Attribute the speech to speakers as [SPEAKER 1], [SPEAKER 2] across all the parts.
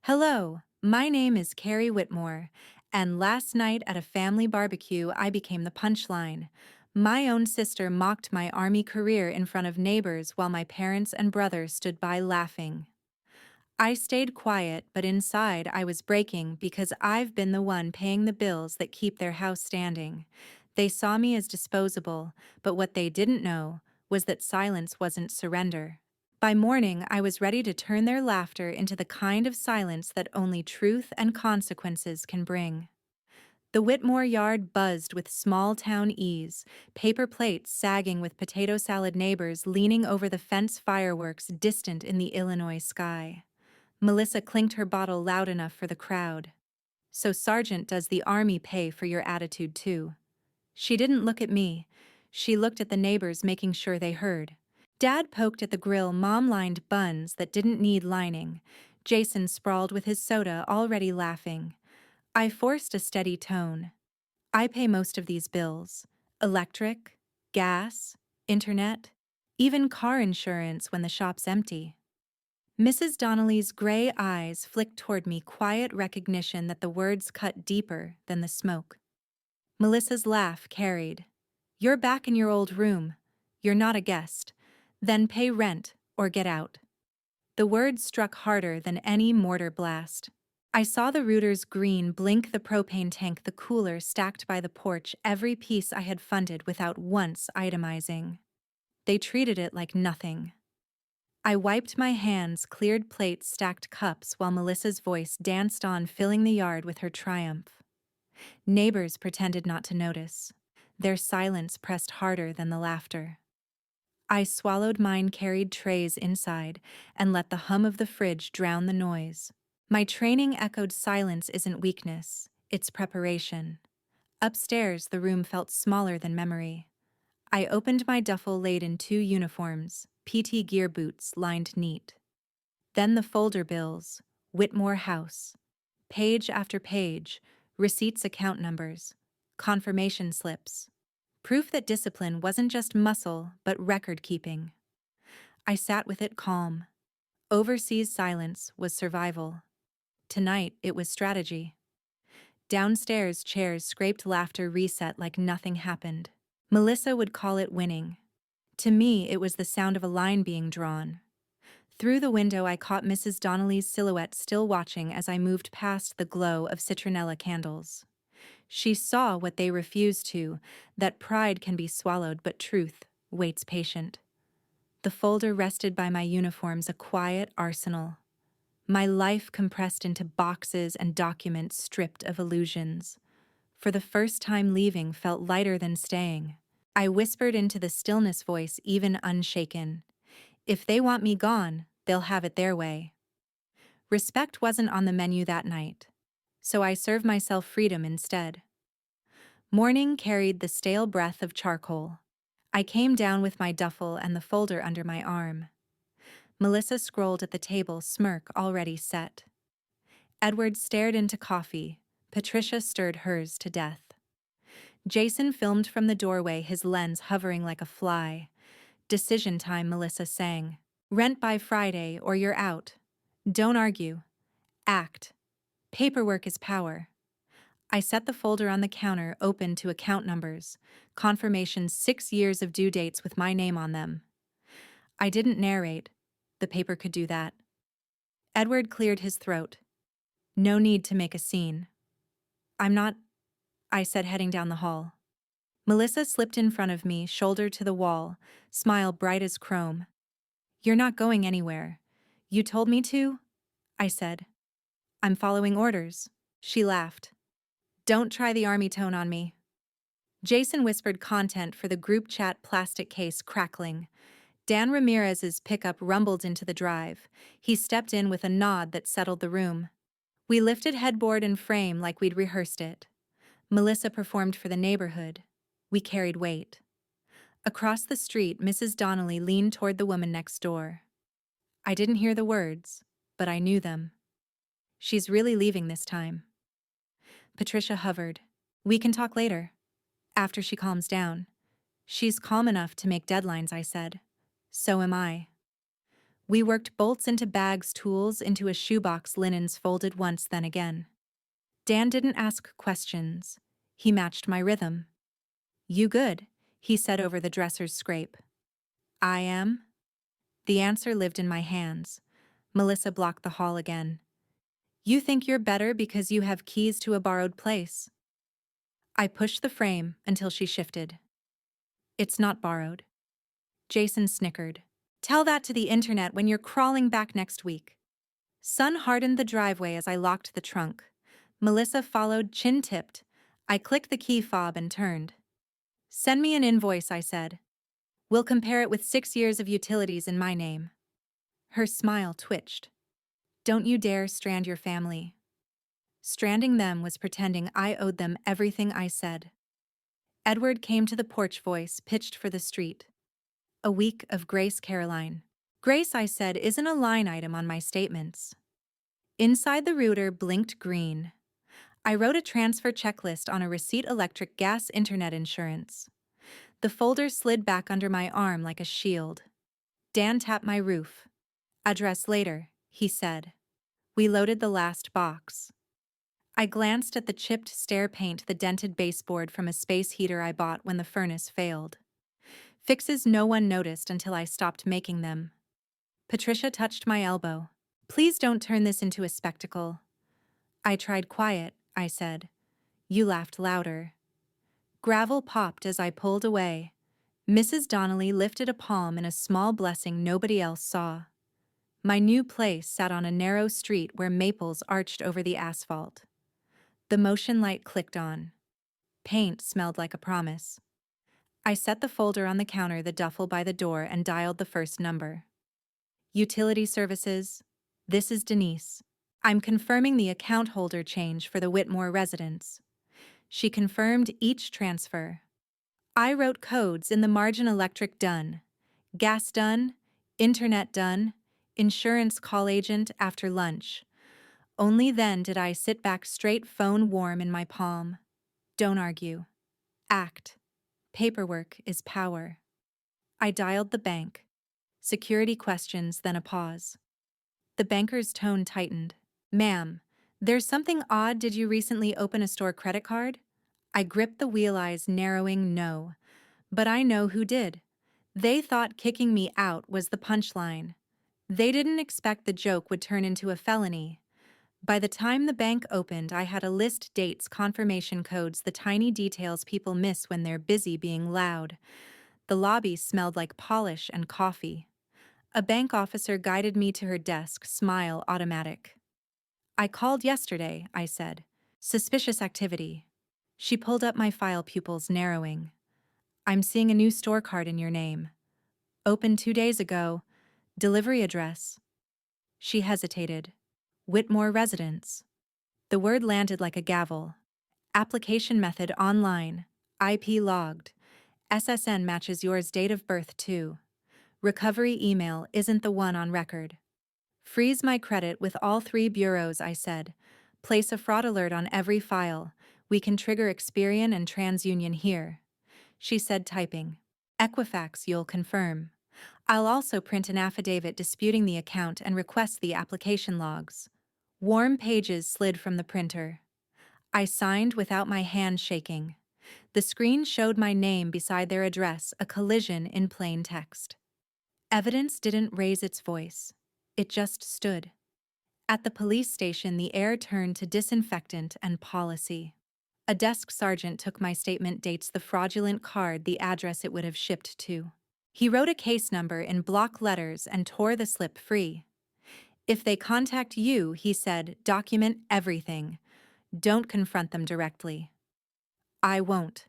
[SPEAKER 1] Hello, my name is Carrie Whitmore, and last night at a family barbecue I became the punchline. My own sister mocked my army career in front of neighbors while my parents and brother stood by laughing. I stayed quiet, but inside I was breaking because I've been the one paying the bills that keep their house standing. They saw me as disposable, but what they didn't know was that silence wasn't surrender. By morning, I was ready to turn their laughter into the kind of silence that only truth and consequences can bring. The Whitmore yard buzzed with small-town ease, paper plates sagging with potato salad neighbors leaning over the fence fireworks distant in the Illinois sky. Melissa clinked her bottle loud enough for the crowd. So Sergeant, does the army pay for your attitude too? She didn't look at me. She looked at the neighbors, making sure they heard. Dad poked at the grill mom-lined buns that didn't need lining. Jason sprawled with his soda, already laughing. I forced a steady tone. I pay most of these bills. Electric, gas, internet, even car insurance when the shop's empty. Mrs. Donnelly's gray eyes flicked toward me, quiet recognition that the words cut deeper than the smoke. Melissa's laugh carried. You're back in your old room. You're not a guest. Then pay rent or get out. The words struck harder than any mortar blast. I saw the router's green blink, the propane tank, the cooler stacked by the porch, every piece I had funded without once itemizing. They treated it like nothing. I wiped my hands, cleared plates, stacked cups, while Melissa's voice danced on, filling the yard with her triumph. Neighbors pretended not to notice. Their silence pressed harder than the laughter. I swallowed mine, carried trays inside, and let the hum of the fridge drown the noise. My training echoed, silence isn't weakness, it's preparation. Upstairs, the room felt smaller than memory. I opened my duffel, laid in 2 uniforms, PT gear boots lined neat. Then the folder bills, Whitmore House. Page after page, receipts, account numbers, confirmation slips. Proof that discipline wasn't just muscle, but record-keeping. I sat with it calm. Overseas silence was survival. Tonight, it was strategy. Downstairs, chairs scraped, laughter reset like nothing happened. Melissa would call it winning. To me, it was the sound of a line being drawn. Through the window, I caught Mrs. Donnelly's silhouette, still watching as I moved past the glow of citronella candles. She saw what they refused to, that pride can be swallowed, but truth waits patient. The folder rested by my uniforms, a quiet arsenal. My life compressed into boxes and documents stripped of illusions. For the first time, leaving felt lighter than staying. I whispered into the stillness, voice even unshaken. If they want me gone, they'll have it their way. Respect wasn't on the menu that night, so I served myself freedom instead. Morning carried the stale breath of charcoal. I came down with my duffel and the folder under my arm. Melissa scrolled at the table, smirk already set. Edward stared into coffee. Patricia stirred hers to death. Jason filmed from the doorway, his lens hovering like a fly. Decision time, Melissa sang. Rent by Friday or you're out. Don't argue. Act. Paperwork is power. I set the folder on the counter, open to account numbers, confirmations, 6 years of due dates with my name on them. I didn't narrate. The paper could do that. Edward cleared his throat. No need to make a scene. I'm not, I said, heading down the hall. Melissa slipped in front of me, shoulder to the wall, smile bright as chrome. You're not going anywhere. You told me to? I said. I'm following orders. She laughed. Don't try the army tone on me. Jason whispered content for the group chat, plastic case crackling. Dan Ramirez's pickup rumbled into the drive. He stepped in with a nod that settled the room. We lifted headboard and frame like we'd rehearsed it. Melissa performed for the neighborhood. We carried weight. Across the street, Mrs. Donnelly leaned toward the woman next door. I didn't hear the words, but I knew them. She's really leaving this time. Patricia hovered. We can talk later. After she calms down. She's calm enough to make deadlines, I said. So am I. We worked bolts into bags, tools into a shoebox, linens folded once, then again. Dan didn't ask questions. He matched my rhythm. "You good?" he said over the dresser's scrape. "I am?" The answer lived in my hands. Melissa blocked the hall again. "You think you're better because you have keys to a borrowed place." I pushed the frame until she shifted. "It's not borrowed." Jason snickered. "Tell that to the internet when you're crawling back next week." Sun hardened the driveway as I locked the trunk. Melissa followed, chin tipped. I clicked the key fob and turned. "Send me an invoice," I said. "We'll compare it with 6 years of utilities in my name." Her smile twitched. "Don't you dare strand your family." Stranding them was pretending I owed them everything I said. Edward came to the porch, voice pitched for the street. "A week of Grace, Caroline." "Grace," I said, "isn't a line item on my statements." Inside the router blinked green. I wrote a transfer checklist on a receipt: electric, gas, internet, insurance. The folder slid back under my arm like a shield. Dan tapped my roof. "Address later," he said. We loaded the last box. I glanced at the chipped stair paint, the dented baseboard from a space heater I bought when the furnace failed. Fixes no one noticed until I stopped making them. Patricia touched my elbow. "Please don't turn this into a spectacle." "I tried quiet," I said. You laughed louder. Gravel popped as I pulled away. Mrs. Donnelly lifted a palm in a small blessing nobody else saw. My new place sat on a narrow street where maples arched over the asphalt. The motion light clicked on. Paint smelled like a promise. I set the folder on the counter, the duffel by the door, and dialed the first number. "Utility services. This is Denise. I'm confirming the account holder change for the Whitmore residence." She confirmed each transfer. I wrote codes in the margin: electric done, gas done, internet done, insurance call agent after lunch. Only then did I sit back straight, phone warm in my palm. Don't argue. Act. Paperwork is power. I dialed the bank. Security questions, then a pause. The banker's tone tightened. "Ma'am, there's something odd. Did you recently open a store credit card?" I gripped the wheel, eyes narrowing. "No. But I know who did." They thought kicking me out was the punchline. They didn't expect the joke would turn into a felony. By the time the bank opened, I had a list: dates, confirmation codes, the tiny details people miss when they're busy being loud. The lobby smelled like polish and coffee. A bank officer guided me to her desk, smile automatic. "I called yesterday," I said. "Suspicious activity." She pulled up my file, pupils narrowing. "I'm seeing a new store card in your name. Opened 2 days ago. Delivery address." She hesitated. "Whitmore residence." The word landed like a gavel. "Application method online. IP logged. SSN matches yours, date of birth too. Recovery email isn't the one on record." "Freeze my credit with all 3 bureaus," I said. "Place a fraud alert on every file. We can trigger Experian and TransUnion here." She said, typing. "Equifax, you'll confirm. I'll also print an affidavit disputing the account and request the application logs." Warm pages slid from the printer. I signed without my hand shaking. The screen showed my name beside their address, a collision in plain text. Evidence didn't raise its voice. It just stood. At the police station, the air turned to disinfectant and policy. A desk sergeant took my statement, dates, the fraudulent card, the address it would have shipped to. He wrote a case number in block letters and tore the slip free. "If they contact you," he said, "document everything. Don't confront them directly." I won't.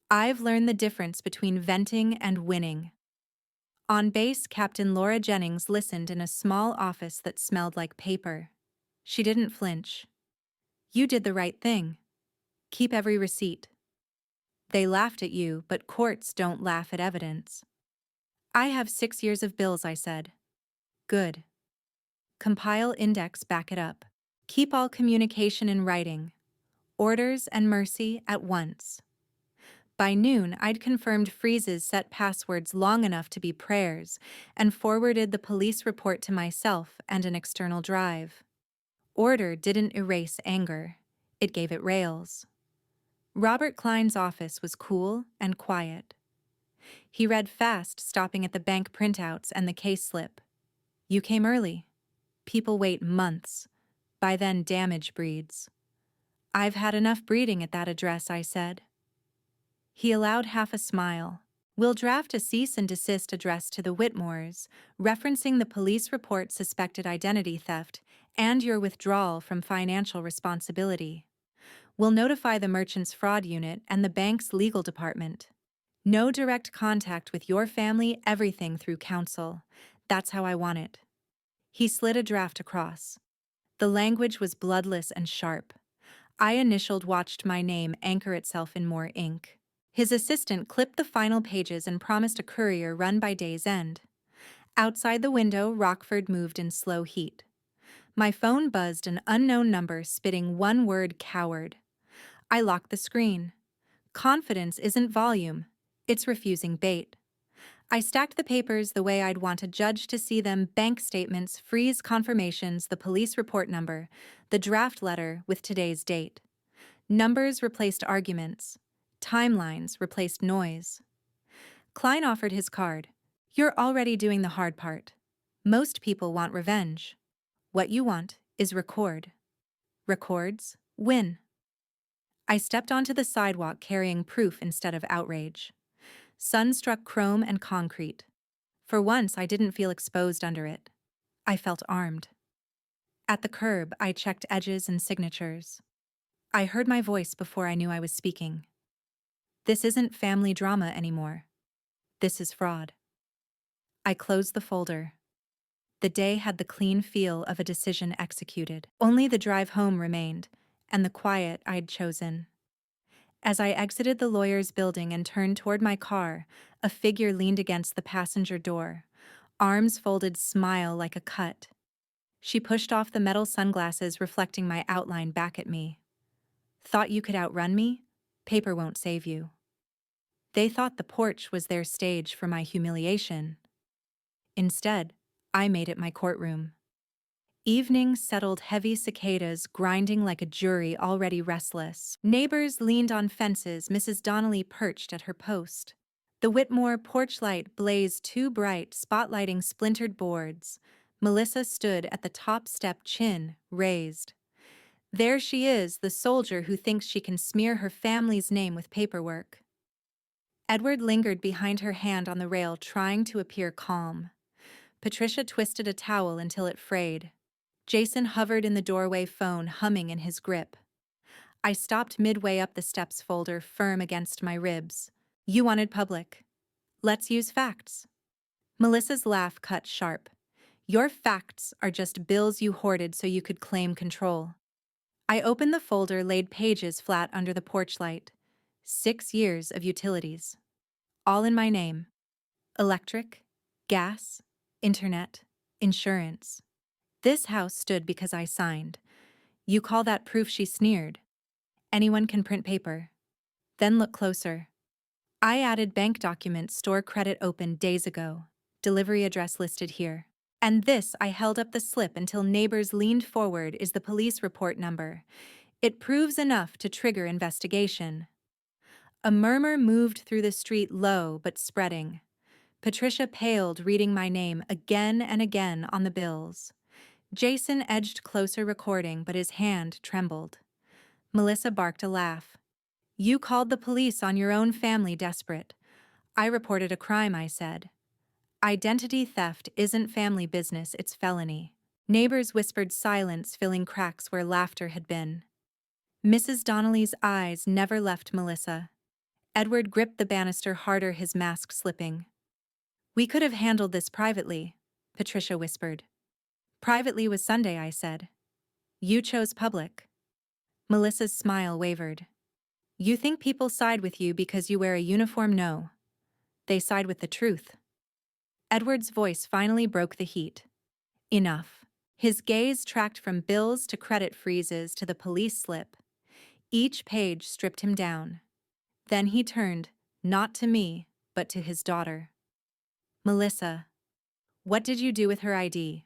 [SPEAKER 1] I've learned the difference between venting and winning. On base, Captain Laura Jennings listened in a small office that smelled like paper. She didn't flinch. "You did the right thing. Keep every receipt." "They laughed at you, but courts don't laugh at evidence." "I have 6 years of bills," I said. "Good. Compile, index, back it up. Keep all communication in writing. Orders and mercy at once." By noon, I'd confirmed Freeze's set passwords long enough to be prayers and forwarded the police report to myself and an external drive. Order didn't erase anger. It gave it rails. Robert Klein's office was cool and quiet. He read fast, stopping at the bank printouts and the case slip. You came early. People wait months. By then, damage breeds. I've had enough breeding at that address, I said. He allowed half a smile. We'll draft a cease and desist address to the Whitmores, referencing the police report suspected identity theft and your withdrawal from financial responsibility. We'll notify the merchant's fraud unit and the bank's legal department. No direct contact with your family, everything through counsel. That's how I want it. He slid a draft across. The language was bloodless and sharp. I initialed, watched my name anchor itself in more ink. His assistant clipped the final pages and promised a courier run by day's end. Outside the window, Rockford moved in slow heat. My phone buzzed, an unknown number spitting one word: coward. I locked the screen. Confidence isn't volume. It's refusing bait. I stacked the papers the way I'd want a judge to see them: bank statements, freeze confirmations, the police report number, the draft letter with today's date. Numbers replaced arguments. Timelines replaced noise. Klein offered his card. You're already doing the hard part. Most people want revenge. What you want is record. Records win. I stepped onto the sidewalk carrying proof instead of outrage. Sun struck chrome and concrete. For once, I didn't feel exposed under it. I felt armed. At the curb, I checked edges and signatures. I heard my voice before I knew I was speaking. This isn't family drama anymore. This is fraud. I closed the folder. The day had the clean feel of a decision executed. Only the drive home remained, and the quiet I'd chosen. As I exited the lawyer's building and turned toward my car, a figure leaned against the passenger door, arms folded, smile like a cut. She pushed off the metal sunglasses, reflecting my outline back at me. Thought you could outrun me? Paper won't save you. They thought the porch was their stage for my humiliation. Instead, I made it my courtroom. Evening settled, heavy cicadas grinding like a jury already restless. Neighbors leaned on fences, Mrs. Donnelly perched at her post. The Whitmore porch light blazed too bright, spotlighting splintered boards. Melissa stood at the top step, chin raised. There she is, the soldier who thinks she can smear her family's name with paperwork. Edward lingered behind her, hand on the rail, trying to appear calm. Patricia twisted a towel until it frayed. Jason hovered in the doorway, phone humming in his grip. I stopped midway up the steps, folder firm against my ribs. You wanted public. Let's use facts. Melissa's laugh cut sharp. Your facts are just bills you hoarded so you could claim control. I opened the folder, laid pages flat under the porch light. 6 years of utilities. All in my name. Electric, gas, internet, insurance. This house stood because I signed. You call that proof? She sneered. Anyone can print paper. Then look closer. I added bank documents, store credit opened days ago. Delivery address listed here. And this, I held up the slip until neighbors leaned forward, is the police report number. It proves enough to trigger investigation. A murmur moved through the street, low but spreading. Patricia paled, reading my name again and again on the bills. Jason edged closer, recording, but his hand trembled. Melissa barked a laugh. You called the police on your own family, desperate. I reported a crime, I said. Identity theft isn't family business, it's felony. Neighbors whispered, silence filling cracks where laughter had been. Mrs. Donnelly's eyes never left Melissa. Edward gripped the banister harder, his mask slipping. We could have handled this privately, Patricia whispered. Privately was Sunday, I said. You chose public. Melissa's smile wavered. You think people side with you because you wear a uniform? No. They side with the truth. Edward's voice finally broke the heat. Enough. His gaze tracked from bills to credit freezes to the police slip. Each page stripped him down. Then he turned, not to me, but to his daughter. Melissa, what did you do with her ID?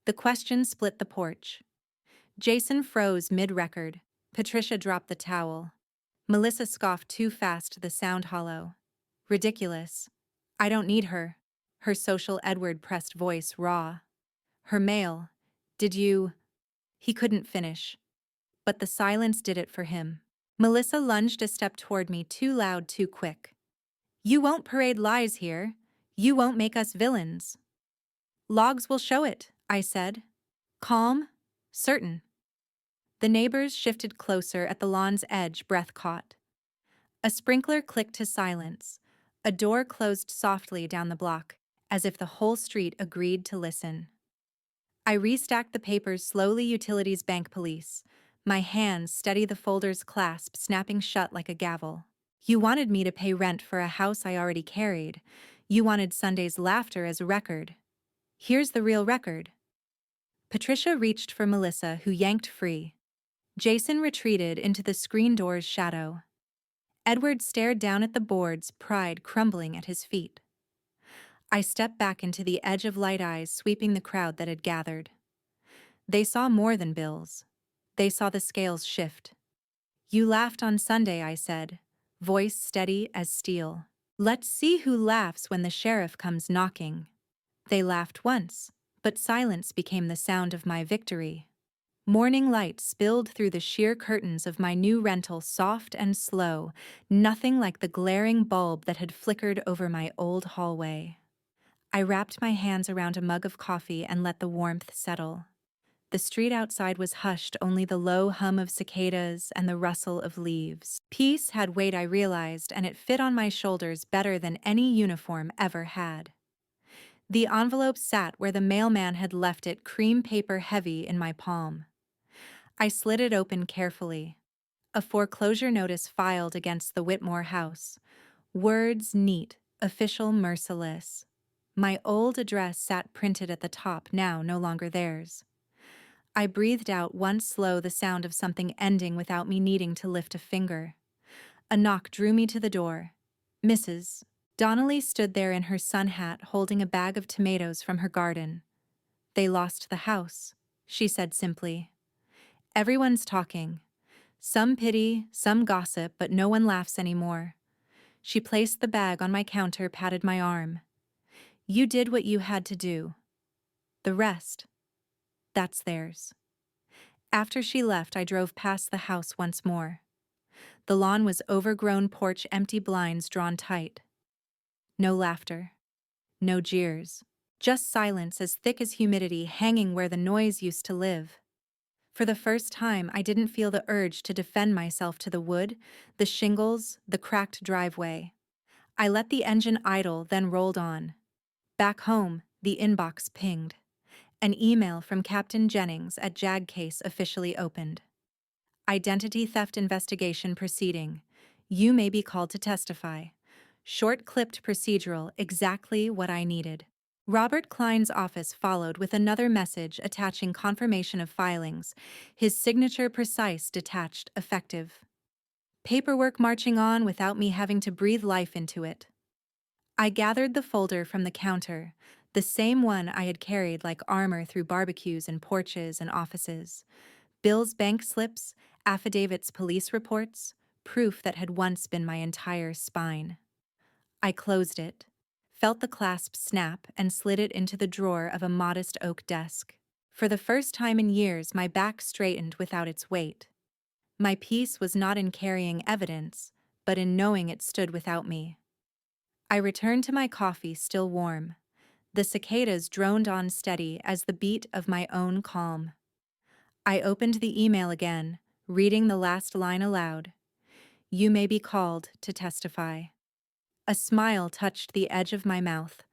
[SPEAKER 1] The question split the porch. Jason froze mid-record. Patricia dropped the towel. Melissa scoffed too fast, the sound hollow. Ridiculous. I don't need her. Her social Edward-pressed voice raw. Her mail. Did you... He couldn't finish. But the silence did it for him. Melissa lunged a step toward me, too loud, too quick. You won't parade lies here. You won't make us villains. Logs will show it, I said. Calm, certain. The neighbors shifted closer at the lawn's edge, breath caught. A sprinkler clicked to silence. A door closed softly down the block, as if the whole street agreed to listen. I restacked the papers slowly, utilities, bank, police. My hands steady the folder's clasp, snapping shut like a gavel. You wanted me to pay rent for a house I already carried. You wanted Sunday's laughter as a record. Here's the real record. Patricia reached for Melissa, who yanked free. Jason retreated into the screen door's shadow. Edward stared down at the boards, pride crumbling at his feet. I stepped back into the edge of light, eyes sweeping the crowd that had gathered. They saw more than bills. They saw the scales shift. You laughed on Sunday, I said, voice steady as steel. Let's see who laughs when the sheriff comes knocking. They laughed once, but silence became the sound of my victory. Morning light spilled through the sheer curtains of my new rental, soft and slow, nothing like the glaring bulb that had flickered over my old hallway. I wrapped my hands around a mug of coffee and let the warmth settle. The street outside was hushed, only the low hum of cicadas and the rustle of leaves. Peace had weight, I realized, and it fit on my shoulders better than any uniform ever had. The envelope sat where the mailman had left it, cream paper heavy in my palm. I slid it open carefully. A foreclosure notice filed against the Whitmore house. Words neat, official, merciless. My old address sat printed at the top, now no longer theirs. I breathed out once slow, the sound of something ending without me needing to lift a finger. A knock drew me to the door. Mrs. Donnelly stood there in her sun hat, holding a bag of tomatoes from her garden. They lost the house, she said simply. Everyone's talking. Some pity, some gossip, but no one laughs anymore. She placed the bag on my counter, patted my arm. You did what you had to do. The rest, that's theirs. After she left, I drove past the house once more. The lawn was overgrown, porch empty, blinds drawn tight. No laughter. No jeers. Just silence as thick as humidity hanging where the noise used to live. For the first time, I didn't feel the urge to defend myself to the wood, the shingles, the cracked driveway. I let the engine idle, then rolled on. Back home, the inbox pinged. An email from Captain Jennings at JAG case officially opened. Identity theft investigation proceeding. You may be called to testify. Short-clipped procedural, exactly what I needed. Robert Klein's office followed with another message attaching confirmation of filings, his signature precise, detached, effective. Paperwork marching on without me having to breathe life into it. I gathered the folder from the counter, the same one I had carried like armor through barbecues and porches and offices. Bills, bank slips, affidavits, police reports, proof that had once been my entire spine. I closed it, felt the clasp snap, and slid it into the drawer of a modest oak desk. For the first time in years, my back straightened without its weight. My peace was not in carrying evidence, but in knowing it stood without me. I returned to my coffee, still warm. The cicadas droned on steady as the beat of my own calm. I opened the email again, reading the last line aloud. You may be called to testify. A smile touched the edge of my mouth.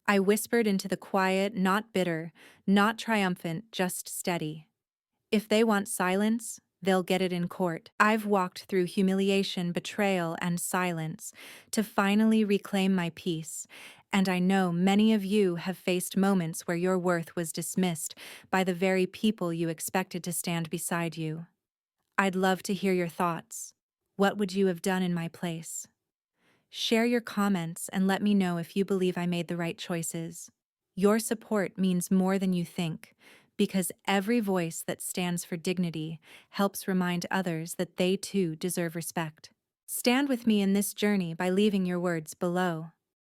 [SPEAKER 1] I whispered into the quiet, not bitter, not triumphant, just steady. If they want silence, they'll get it in court. I've walked through humiliation, betrayal, and silence to finally reclaim my peace, and I know many of you have faced moments where your worth was dismissed by the very people you expected to stand beside you. I'd love to hear your thoughts. What would you have done in my place? Share your comments and let me know if you believe I made the right choices. Your support means more than you think, because every voice that stands for dignity helps remind others that they too deserve respect. Stand with me in this journey by leaving your words below.